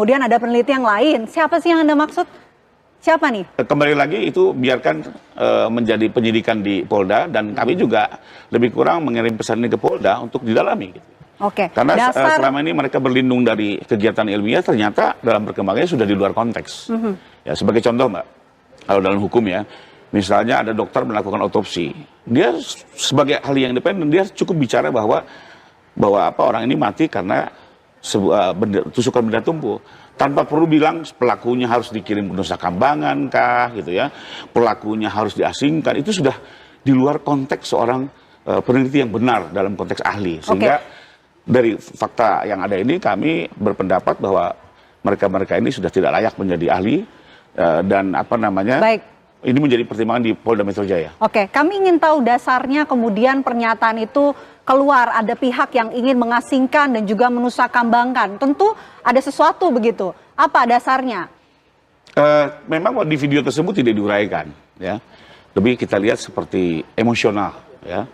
kemudian ada peneliti yang lain. Siapa sih yang Anda maksud? Siapa nih? Kembali lagi itu biarkan menjadi penyidikan di Polda, dan kami juga lebih kurang mengirim pesan ini ke Polda untuk didalami. Gitu. Oke. Karena selama ini mereka berlindung dari kegiatan ilmiah, ternyata dalam perkembangannya sudah di luar konteks. Ya, sebagai contoh Mbak, kalau dalam hukum ya, misalnya ada dokter melakukan otopsi, dia sebagai ahli yang independen, dia cukup bicara bahwa orang ini mati karena sebuah tusukan benda tumpul, tanpa perlu bilang pelakunya harus dikirim ke Nusa Kambangan kah gitu ya, pelakunya harus diasingkan. Itu sudah di luar konteks seorang peneliti yang benar dalam konteks ahli. Sehingga dari fakta yang ada ini kami berpendapat bahwa mereka ini sudah tidak layak menjadi ahli, dan ini menjadi pertimbangan di Polda Metro Jaya. Oke, kami ingin tahu dasarnya kemudian pernyataan itu keluar, ada pihak yang ingin mengasingkan dan juga menusakambangkan. Tentu ada sesuatu begitu. Apa dasarnya? Memang di video tersebut tidak diuraikan, ya. Lebih kita lihat seperti emosional, ya.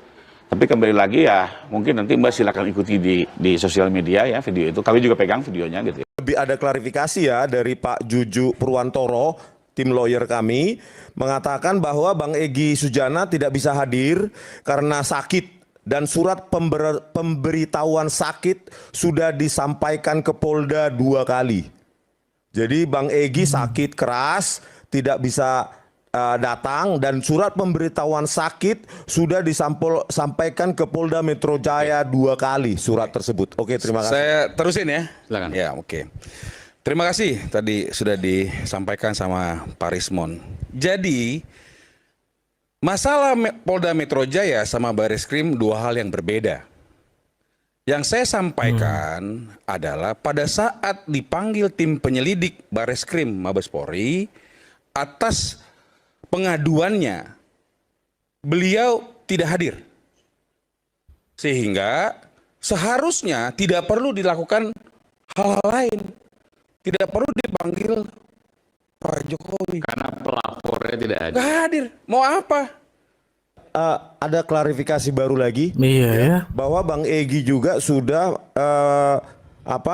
Tapi kembali lagi ya, mungkin nanti Mbak silakan ikuti di sosial media ya video itu. Kami juga pegang videonya gitu. Lebih ada klarifikasi ya dari Pak Juju Purwantoro, tim lawyer kami, mengatakan bahwa Bang Egy Sujana tidak bisa hadir karena sakit. Dan surat pemberitahuan sakit sudah disampaikan ke Polda 2 kali. Jadi Bang Egy sakit keras, tidak bisa datang, dan surat pemberitahuan sakit sudah disampaikan ke Polda Metro Jaya 2 kali surat tersebut. Oke, terima kasih. Saya terusin ya. Silakan. Ya, oke. Terima kasih tadi sudah disampaikan sama Pak Rismon. Jadi masalah Polda Metro Jaya sama Bareskrim 2 hal yang berbeda. Yang saya sampaikan adalah pada saat dipanggil tim penyelidik Bareskrim Mabes Polri atas pengaduannya, beliau tidak hadir. Sehingga seharusnya tidak perlu dilakukan hal-hal lain. Tidak perlu dipanggil Pak Jokowi. Karena pelapornya tidak hadir. Nggak hadir. Mau apa? Ada klarifikasi baru lagi. Iya ya. Bahwa Bang Egy juga sudah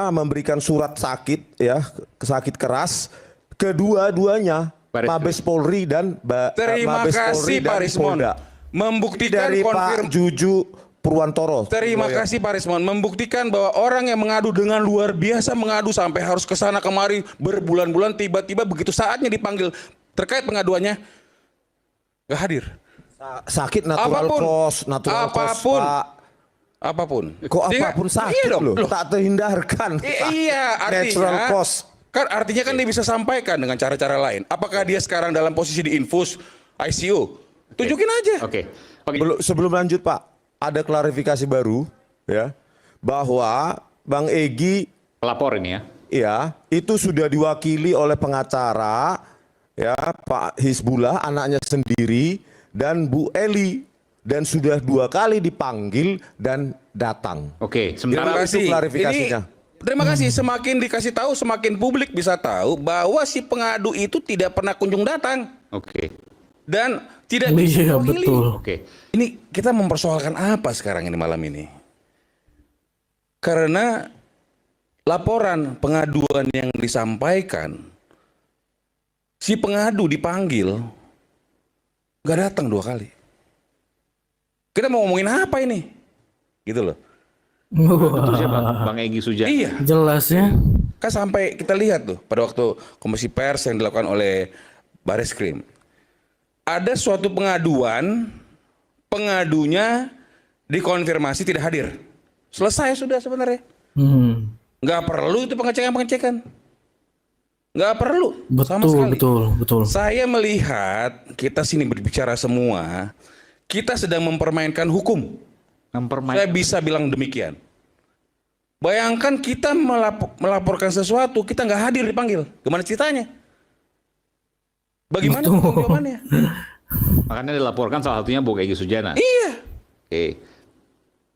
memberikan surat sakit ya, sakit keras kedua-duanya, Mabes Polri dan Terima kasih Pak Rismon. Membuktikan dari Pak Juju Purwantoro. Terima kasih Pak Rismon, membuktikan bahwa orang yang mengadu dengan luar biasa, mengadu sampai harus ke sana kemari berbulan-bulan, tiba-tiba begitu saatnya dipanggil terkait pengaduannya nggak hadir. Sakit natural cause, natural cause, Pak. Apapun. Kok apapun sakit loh, tak terhindarkan. Iya, artinya natural cause. Kan artinya kan dia bisa sampaikan dengan cara-cara lain. Apakah dia sekarang dalam posisi di infus ICU? Tunjukin aja. Oke. Sebelum lanjut Pak, ada klarifikasi baru ya, bahwa Bang Egy Pelapor ini ya. ya itu sudah diwakili oleh pengacara ya, Pak Hizbullah anaknya sendiri dan Bu Eli, dan sudah 2 kali dipanggil dan datang. Oke, Terima sementara kasih. Itu klarifikasinya. Terima kasih. Semakin dikasih tahu, semakin publik bisa tahu bahwa si pengadu itu tidak pernah kunjung datang. Oke. Dan tidak bisa Iya mewakili. betul. Oke. Ini kita mempersoalkan apa sekarang ini malam ini? Karena laporan pengaduan yang disampaikan, si pengadu dipanggil, nggak datang 2 kali. Kita mau ngomongin apa ini? Gitu loh. Itu siapa? Bang Egy Sujana. Iya. Jelas ya. Kan sampai kita lihat tuh pada waktu komisi pers yang dilakukan oleh Bareskrim. Ada suatu pengaduan, pengadunya dikonfirmasi tidak hadir. Selesai sudah sebenarnya. Nggak perlu itu pengecekan-pengecekan. Nggak perlu. Sama sekali. Betul. Saya melihat kita sini berbicara semua, kita sedang mempermainkan hukum. Saya bisa bilang demikian. Bayangkan kita melaporkan sesuatu, kita nggak hadir dipanggil. Gimana ceritanya? Bagaimana jawabannya? Makanya dilaporkan salah satunya Bang Egy Sujana. Iya. Oke.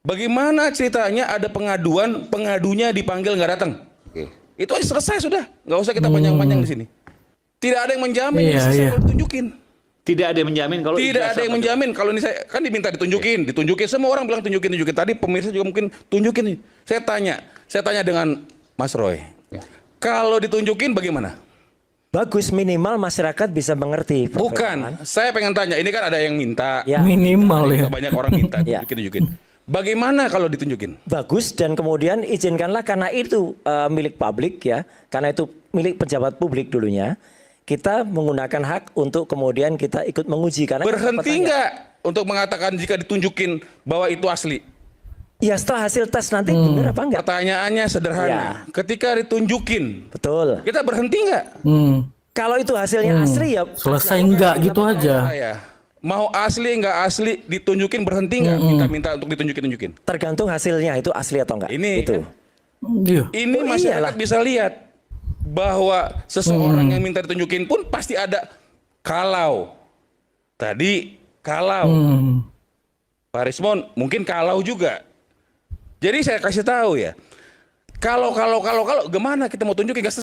Bagaimana ceritanya ada pengaduan, pengadunya dipanggil nggak datang? Oke. Itu aja selesai sudah. Nggak usah kita panjang-panjang di sini. Tidak ada yang menjamin. Iya, Saya iya. boleh tunjukin. Tidak ada yang menjamin kalau Tidak ada yang menjamin. Kalau ini saya kan diminta ditunjukin. Semua orang bilang tunjukin. Tadi pemirsa juga mungkin tunjukin. Saya tanya dengan Mas Roy. Ya. Kalau ditunjukin bagaimana? Bagus, minimal masyarakat bisa mengerti. Pak Firman. Bukan, saya pengen tanya, ini kan ada yang minta, Ya. Minimal ya. banyak orang minta Ya. tunjukin. Bagaimana kalau ditunjukin? Bagus, dan kemudian izinkanlah karena itu milik publik ya, karena itu milik pejabat publik dulunya. Kita menggunakan hak untuk kemudian kita ikut menguji karena Berhenti kita nggak untuk mengatakan jika ditunjukin bahwa itu asli? Ya setelah hasil tes nanti benar apa enggak? Pertanyaannya sederhana. Ya. Ketika ditunjukin, Betul. kita berhenti nggak? Kalau itu hasilnya asli ya Selesai enggak gitu aja. Saya mau asli nggak asli ditunjukin berhenti nggak? Minta untuk ditunjukin. tergantung hasilnya itu asli atau enggak. Ini itu. kan Iya. Ini Oh, masyarakat iyalah. bisa lihat bahwa seseorang yang minta ditunjukin pun pasti ada kalau. Tadi kalau. Pak Rismon mungkin kalau juga. Jadi saya kasih tahu ya. Kalau gimana kita mau tunjukin? Nggak